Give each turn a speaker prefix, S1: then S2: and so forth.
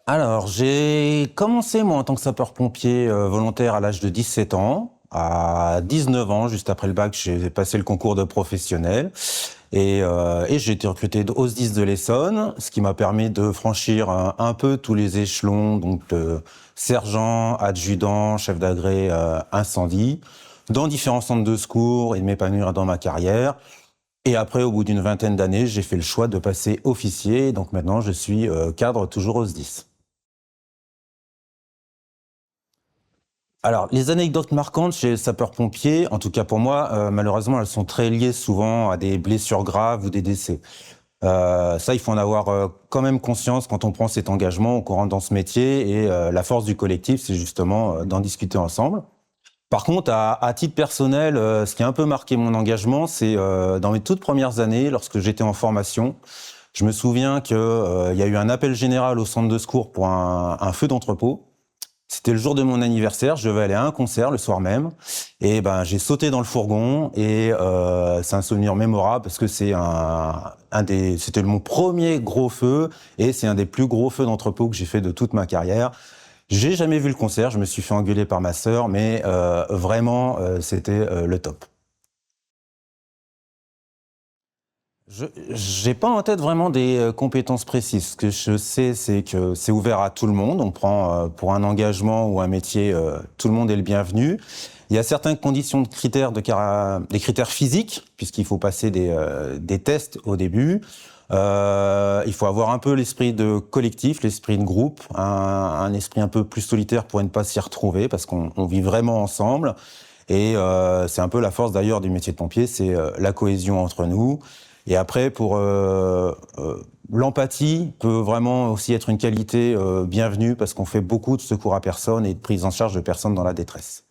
S1: Alors, j'ai commencé, moi, en tant que sapeur-pompier volontaire à l'âge de 17 ans. À 19 ans, juste après le bac, j'ai passé le concours de professionnel et j'ai été recruté au SDIS de l'Essonne, ce qui m'a permis de franchir un peu tous les échelons, donc de sergent, adjudant, chef d'agré, incendie, dans différents centres de secours et de m'épanouir dans ma carrière. Et après, au bout d'une vingtaine d'années, j'ai fait le choix de passer officier. Donc maintenant, je suis cadre toujours au SDIS. Alors, les anecdotes marquantes chez les sapeurs-pompiers, en tout cas pour moi, malheureusement, elles sont très liées souvent à des blessures graves ou des décès. Ça, il faut en avoir quand même conscience quand on prend cet engagement, qu'on rentre dans ce métier. Et la force du collectif, c'est justement d'en discuter ensemble. Par contre, à titre personnel, ce qui a un peu marqué mon engagement, c'est dans mes toutes premières années, lorsque j'étais en formation, je me souviens qu'il y a eu un appel général au centre de secours pour un feu d'entrepôt. C'était le jour de mon anniversaire, je devais aller à un concert le soir même, et ben j'ai sauté dans le fourgon et c'est un souvenir mémorable parce que c'était mon premier gros feu et c'est un des plus gros feux d'entrepôt que j'ai fait de toute ma carrière. J'ai jamais vu le concert, je me suis fait engueuler par ma sœur, mais vraiment c'était le top. Je j'ai pas en tête vraiment des compétences précises. Ce que je sais, c'est que c'est ouvert à tout le monde. On prend pour un engagement ou un métier, tout le monde est le bienvenu. Il y a certaines conditions de critères des critères physiques, puisqu'il faut passer des tests au début. Il faut avoir un peu l'esprit de collectif, l'esprit de groupe, un esprit un peu plus solitaire pour ne pas s'y retrouver, parce qu'on vit vraiment ensemble. Et c'est un peu la force d'ailleurs du métier de pompier, c'est la cohésion entre nous. Et après, pour l'empathie peut vraiment aussi être une qualité bienvenue parce qu'on fait beaucoup de secours à personne et de prise en charge de personnes dans la détresse.